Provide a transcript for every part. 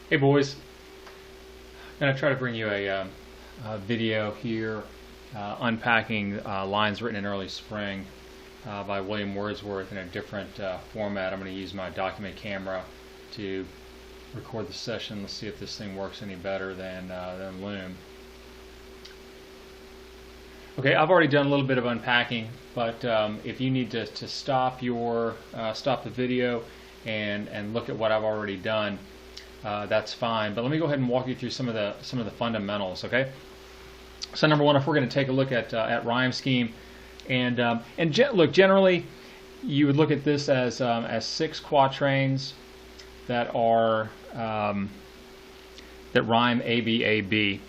Hey boys, I'm going to try to bring you a video here unpacking lines written in early spring by William Wordsworth in a different format. I'm going to use my document camera to record the session. Let's see if this thing works any better than Loom. Okay, I've already done a little bit of unpacking, but if you need to stop the video and look at what I've already done, that's fine. But let me go ahead and walk you through some of the fundamentals. Okay. So number one, if we're going to take a look at rhyme scheme, look, generally, you would look at this as 6 quatrains that are that rhyme A B A B.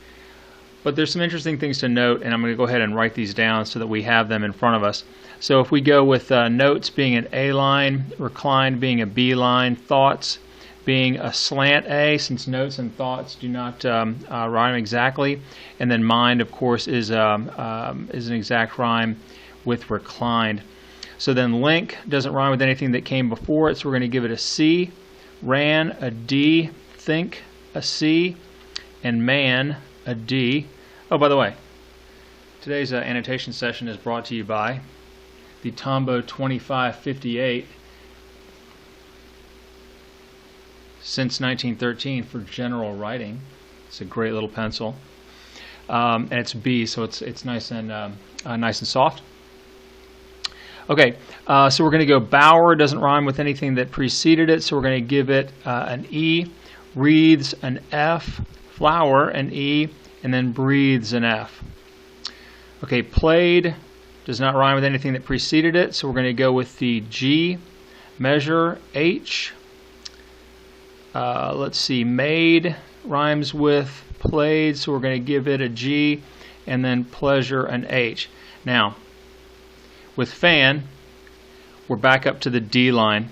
But there's some interesting things to note, and I'm going to go ahead and write these down so that we have them in front of us. So if we go with notes being an A line, reclined being a B line, thoughts being a slant A, since notes and thoughts do not rhyme exactly, and then mind, of course, is an exact rhyme with reclined. So then link doesn't rhyme with anything that came before it, so we're going to give it a C. Ran, a D. Think, a C. And man, a D. Oh, by the way, today's annotation session is brought to you by the Tombow 2558. Since 1913 for general writing. It's a great little pencil, and it's B, so it's nice and soft. Okay, so we're going to go Bower. Doesn't rhyme with anything that preceded it, so we're going to give it an E. Wreaths, an F. Flower, an E, and then breathes, an F. Okay, played does not rhyme with anything that preceded it, so we're going to go with the G. Measure, H. Let's see, made rhymes with played, so we're going to give it a G, and then pleasure, an H. Now, with fan, we're back up to the D line,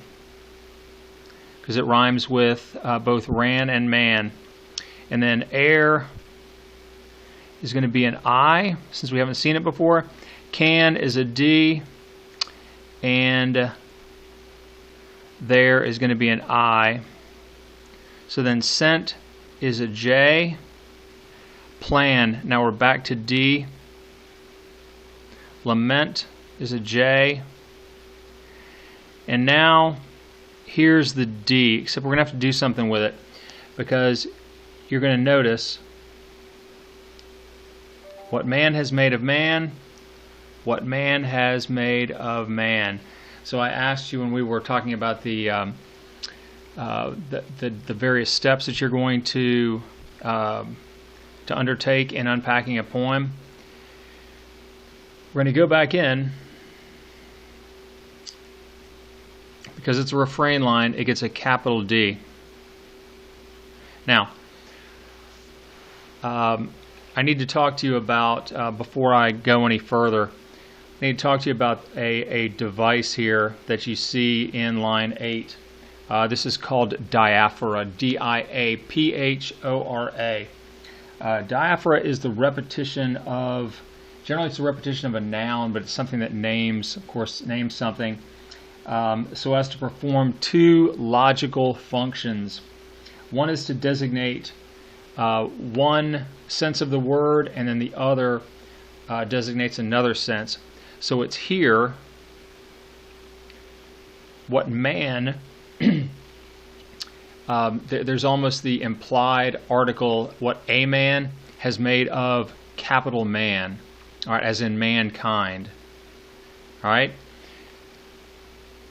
because it rhymes with both ran and man. And then air is going to be an I, since we haven't seen it before. Can is a D, and there is going to be an I. So then scent is a J. Plan, now we're back to D. Lament is a J. And now here's the D, except we're going to have to do something with it, because you're going to notice what man has made of man, what man has made of man. So I asked you when we were talking about the various steps that you're going to undertake in unpacking a poem. We're going to go back in, because it's a refrain line, it gets a capital D. Now, I need to talk to you about, before I go any further, I need to talk to you about a device here that you see in line 8. This is called diaphora, D-I-A-P-H-O-R-A. Diaphora is the repetition of, generally it's the repetition of a noun, but it's something that names, of course, names something, so as to perform 2 logical functions. One is to designate one sense of the word, and then the other designates another sense. So it's here, what man, there's almost the implied article, what a man has made of capital man, all right, as in mankind. All right,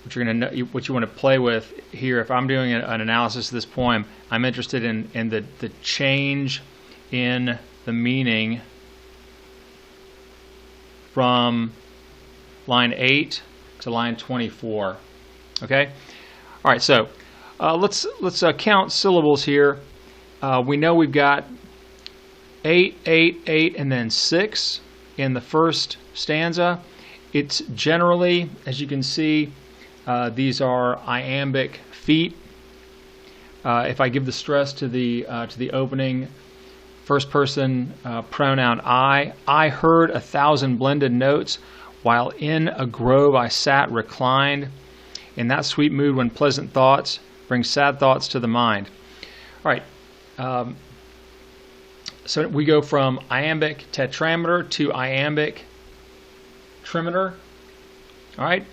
what you want to play with here. If I'm doing an analysis of this poem, I'm interested in the change in the meaning from line 8 to line 24. Okay. All right. So let's count syllables here. We know we've got 8, 8, 8, and then 6 in the first stanza. It's generally, as you can see, these are iambic feet. If I give the stress to the opening, first person pronoun I heard 1,000 blended notes while in a grove I sat reclined. In that sweet mood when pleasant thoughts bring sad thoughts to the mind. All right, So we go from iambic tetrameter to iambic trimeter. All right.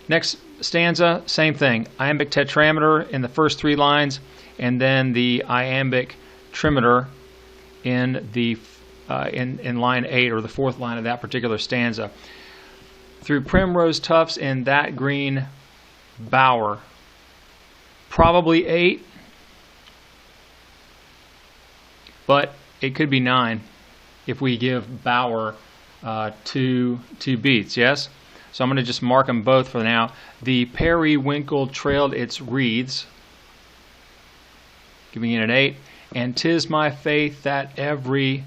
Next stanza, same thing. Iambic tetrameter in the first 3 lines, and then the iambic trimeter in the in line 8, or the 4th line of that particular stanza. Through primrose tufts in that green bower. Probably 8, but it could be 9 if we give bower 2 beats. Yes. So I'm going to just mark them both for now. The periwinkle trailed its wreaths, giving it an 8. And 'tis my faith that every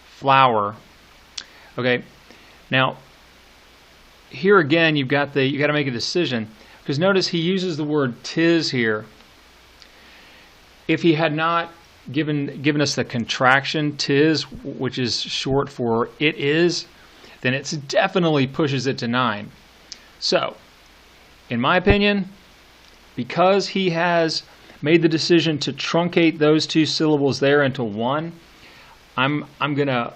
flower. Okay, now here again you got to make a decision, because notice he uses the word "tis" here. If he had not given us the contraction "tis," which is short for "it is," then it definitely pushes it to 9. So, in my opinion, because he has made the decision to truncate those 2 syllables there into 1, I'm gonna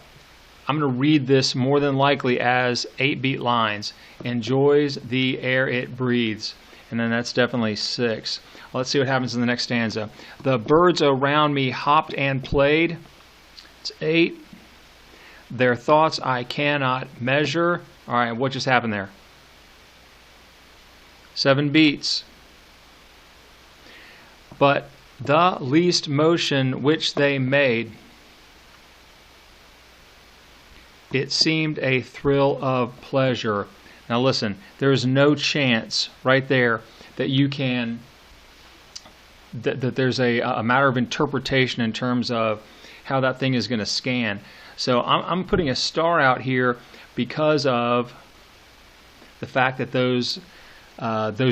read this more than likely as 8-beat lines. Enjoys the air it breathes, and then that's definitely 6. Let's see what happens in the next stanza. The birds around me hopped and played. It's 8. Their thoughts I cannot measure. All right, what just happened there? 7 beats. But the least motion which they made, it seemed a thrill of pleasure. Now listen, there is no chance right there that you can, that there's a matter of interpretation in terms of how that thing is going to scan. So I'm putting a star out here because of the fact that those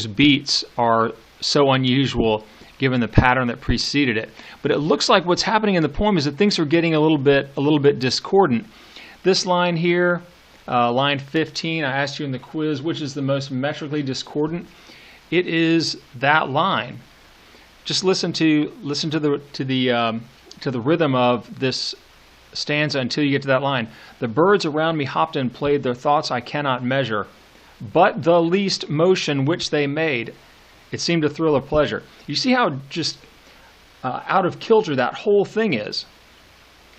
beats are so unusual given the pattern that preceded it. But it looks like what's happening in the poem is that things are getting a little bit discordant. This line here, line 15, I asked you in the quiz, which is the most metrically discordant? It is that line. Just listen to the rhythm of this stanza until you get to that line. The birds around me hopped and played, their thoughts I cannot measure, but the least motion which they made, it seemed a thrill of pleasure. You see how just out of kilter that whole thing is.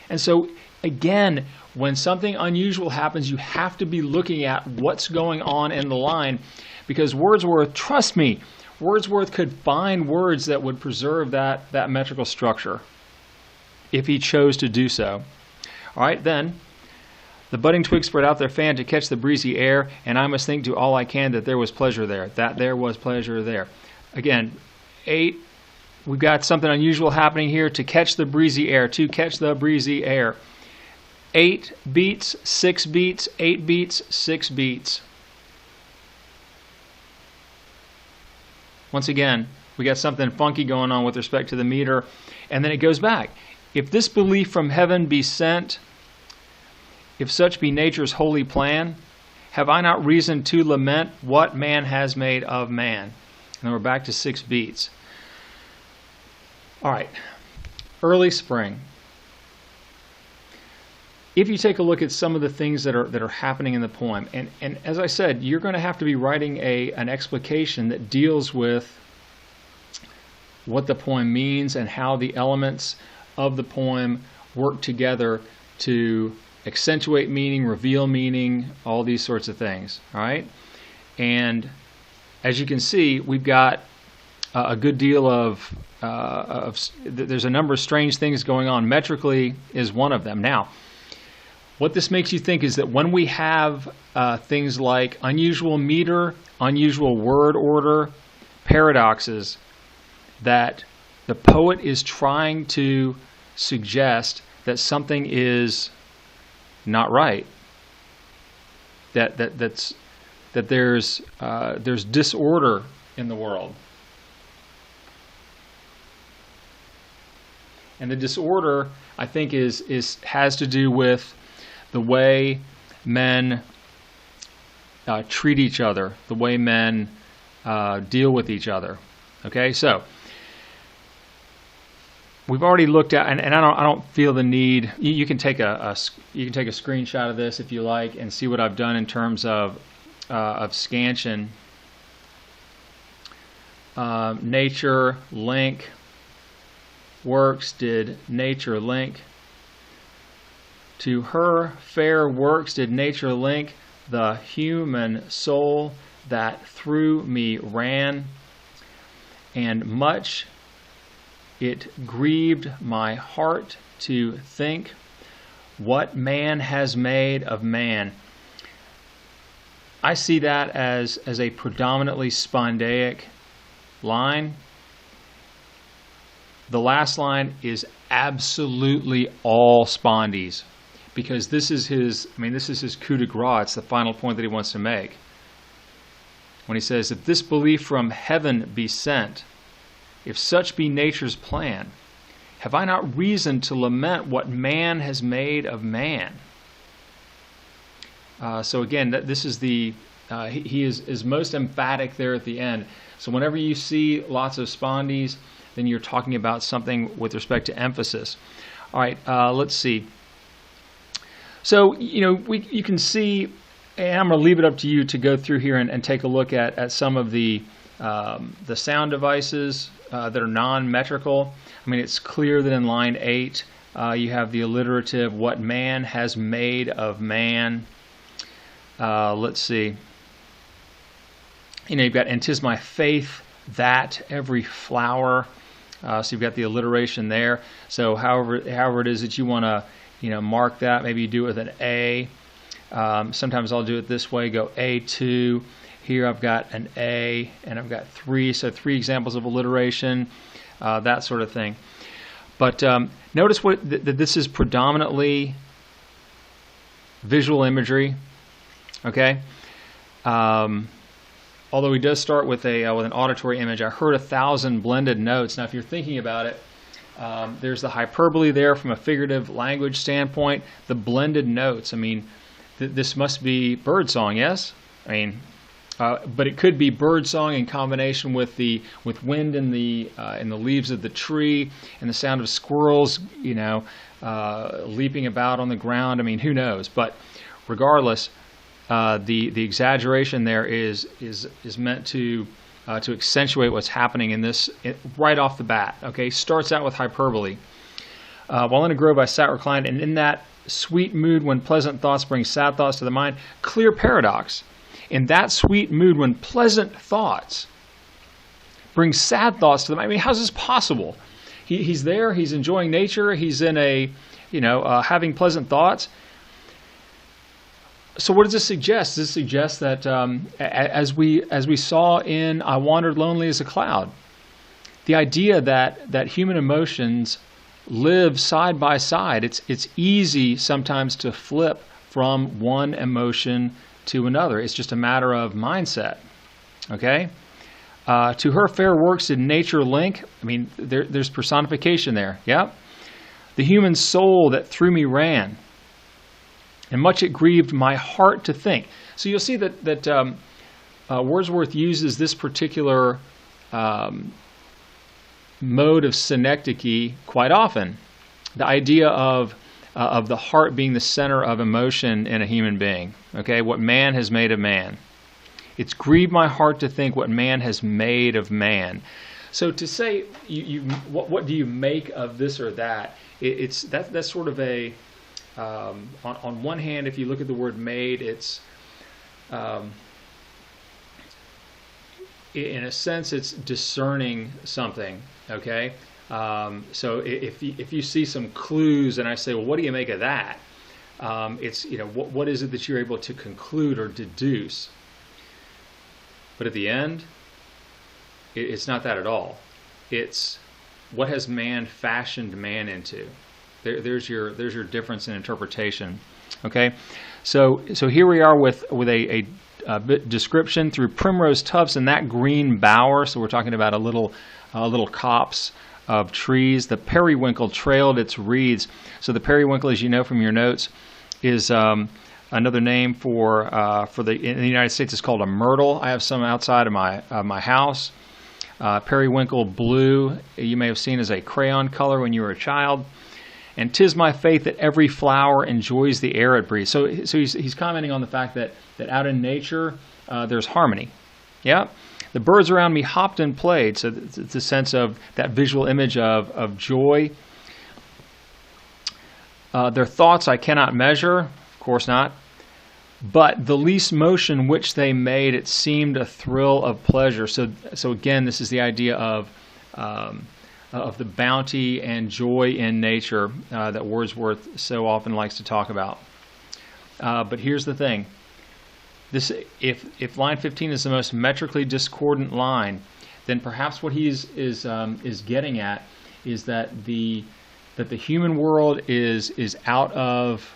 And so again, when something unusual happens, you have to be looking at what's going on in the line, because Wordsworth, trust me, Wordsworth could find words that would preserve that metrical structure if he chose to do so. All right, then, the budding twigs spread out their fan to catch the breezy air, and I must think to all I can that there was pleasure there, that there was pleasure there. Again, 8, we've got something unusual happening here, to catch the breezy air, to catch the breezy air. 8 beats, 6 beats, 8 beats, 6 beats. Once again, we got something funky going on with respect to the meter, and then it goes back. If this belief from heaven be sent, if such be nature's holy plan, have I not reason to lament what man has made of man? And then we're back to 6 beats. All right, early spring. If you take a look at some of the things that are happening in the poem, and as I said, you're going to have to be writing an explication that deals with what the poem means and how the elements of the poem work together to accentuate meaning, reveal meaning, all these sorts of things. All right, and as you can see, we've got a good deal of there's a number of strange things going on. Metrically is one of them. Now, what this makes you think is that when we have things like unusual meter, unusual word order, paradoxes, that the poet is trying to suggest that something is not right, that there's disorder in the world, and the disorder, I think, has to do with the way men treat each other, the way men deal with each other. Okay, so we've already looked at, and I don't feel the need. You can take you can take a screenshot of this if you like, and see what I've done in terms of scansion. Nature link works. Did nature link to her fair works? Did nature link the human soul that through me ran, and much it grieved my heart to think what man has made of man. I see that as a predominantly spondaic line. The last line is absolutely all spondies, because this is his coup de grace. It's the final point that he wants to make. When he says, if this belief from heaven be sent, if such be nature's plan, have I not reason to lament what man has made of man? So again, this is he is most emphatic there at the end. So whenever you see lots of spondies, then you're talking about something with respect to emphasis. All right, let's see. So you can see, and I'm going to leave it up to you to go through here and take a look at some of the sound devices that are non-metrical. I mean, it's clear that in line 8 you have the alliterative, what man has made of man. Let's see. You've got, and 'tis my faith that every flower. So you've got the alliteration there. So however it is that you want to mark that, maybe you do it with an A. Sometimes I'll do it this way, go A2. Here I've got an A, and I've got 3, so 3 examples of alliteration, that sort of thing. But notice that this is predominantly visual imagery, okay? Although he does start with an auditory image. I heard 1,000 blended notes. Now, if you're thinking about it, there's the hyperbole there from a figurative language standpoint. The blended notes. I mean, this must be birdsong, yes? I mean, but it could be birdsong in combination with wind in the leaves of the tree and the sound of squirrels, leaping about on the ground. I mean, who knows? But regardless, the exaggeration there is meant to accentuate what's happening in this right off the bat. Okay, starts out with hyperbole. While in a grove I sat reclined, and in that sweet mood when pleasant thoughts bring sad thoughts to the mind. Clear paradox. In that sweet mood when pleasant thoughts bring sad thoughts to the mind. I mean, how's this possible? He's there, he's enjoying nature, he's in having pleasant thoughts. So what does this suggest? This suggests that as we saw in I Wandered Lonely as a Cloud, the idea that human emotions live side by side. It's easy sometimes to flip from one emotion to another. It's just a matter of mindset. Okay? To her fair works did nature link. I mean, there's personification there. Yeah? The human soul that through me ran. And much it grieved my heart to think. So you'll see that Wordsworth uses this particular mode of synecdoche quite often. The idea of the heart being the center of emotion in a human being. Okay, what man has made of man. It's grieved my heart to think what man has made of man. So to say, what do you make of this or that? That's sort of a on one hand, if you look at the word made, it's in a sense it's discerning something. Okay, so if you see some clues and I say, well, what do you make of that? It's what is it that you're able to conclude or deduce? But at the end, it's not that at all. It's what has man fashioned man into. There's your difference in interpretation. Okay, so here we are with a description through primrose tufts and that green bower. So we're talking about a little copse of trees. The periwinkle trailed its reeds. So the periwinkle, as you know from your notes, is another name for in the United States it's called a myrtle. I have some outside of my house. Periwinkle blue, you may have seen as a crayon color when you were a child. And 'tis my faith that every flower enjoys the air it breathes. So he's commenting on the fact that out in nature, there's harmony. Yeah? The birds around me hopped and played. So it's a sense of that visual image of joy. Their thoughts I cannot measure. Of course not. But the least motion which they made, it seemed a thrill of pleasure. So again, this is the idea of the bounty and joy in nature that Wordsworth so often likes to talk about. But here's the thing: if line 15 is the most metrically discordant line, then perhaps what he is getting at is that the human world is out of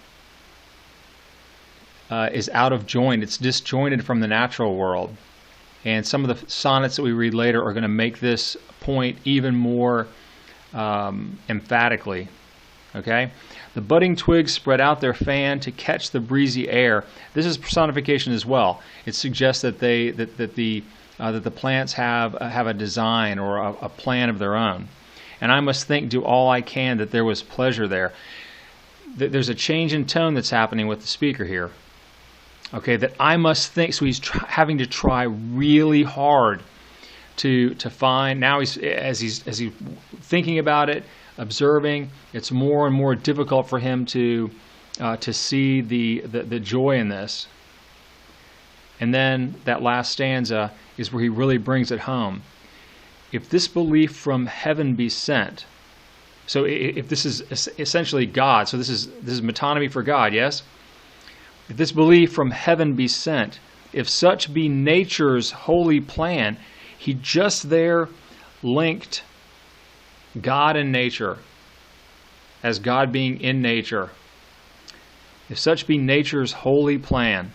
joint. It's disjointed from the natural world. And some of the sonnets that we read later are going to make this point even more emphatically. Okay? The budding twigs spread out their fan to catch the breezy air. This is personification as well. It suggests that the plants have a design or a plan of their own. And I must do all I can that there was pleasure there. There's a change in tone that's happening with the speaker here. Okay, that I must think. So he's having to try really hard to find. Now as he's thinking about it, observing, it's more and more difficult for him to see the joy in this. And then that last stanza is where he really brings it home. If this belief from heaven be sent. So if this is essentially God, so this is metonymy for God, yes? If this belief from heaven be sent, if such be nature's holy plan, he just there linked God and nature as God being in nature. If such be nature's holy plan,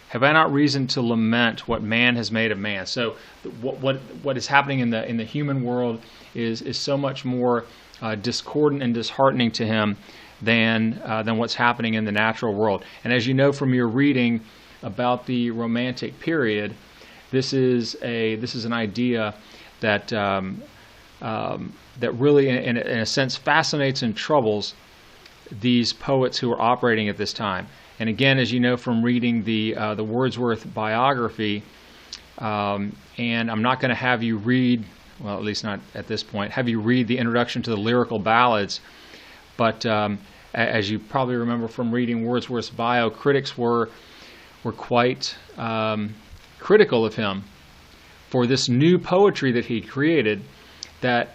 have I not reason to lament what man has made of man? So what is happening in the human world is so much more discordant and disheartening to him than what's happening in the natural world. And as you know from your reading about the Romantic period, this is an idea that really, in a sense, fascinates and troubles these poets who are operating at this time. And again, as you know from reading the Wordsworth biography, and I'm not going to have you read, well, at least not at this point, have you read the introduction to the lyrical ballads, but as you probably remember from reading Wordsworth's bio, critics were quite critical of him for this new poetry that he created that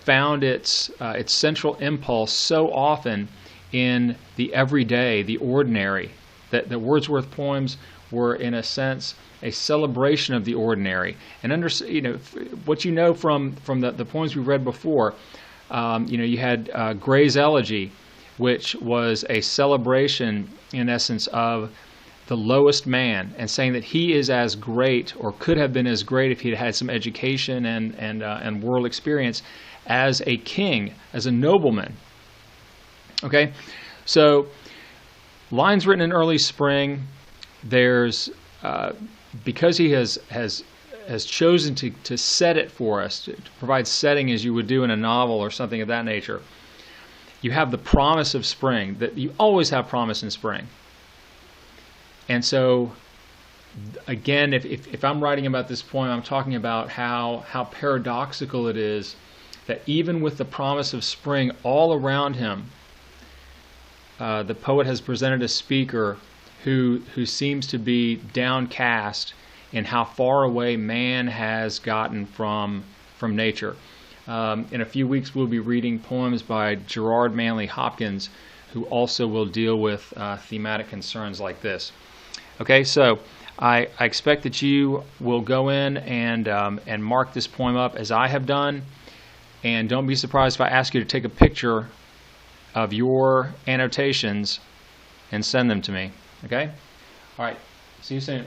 found its central impulse so often in the everyday, the ordinary. That the Wordsworth poems were, in a sense, a celebration of the ordinary. And what you know from the poems we read before, you had Gray's Elegy, which was a celebration, in essence, of the lowest man, and saying that he is as great, or could have been as great if he'd had some education and world experience, as a king, as a nobleman. Okay, so lines written in early spring. There's because he has chosen to set it for us, to provide setting as you would do in a novel or something of that nature. You have the promise of spring, that you always have promise in spring. And so, again, if I'm writing about this poem, I'm talking about how paradoxical it is that even with the promise of spring all around him, the poet has presented a speaker who seems to be downcast in how far away man has gotten from nature. In a few weeks, we'll be reading poems by Gerard Manley Hopkins, who also will deal with thematic concerns like this. Okay, so I expect that you will go in and mark this poem up as I have done, and don't be surprised if I ask you to take a picture of your annotations and send them to me. Okay? All right. See you soon.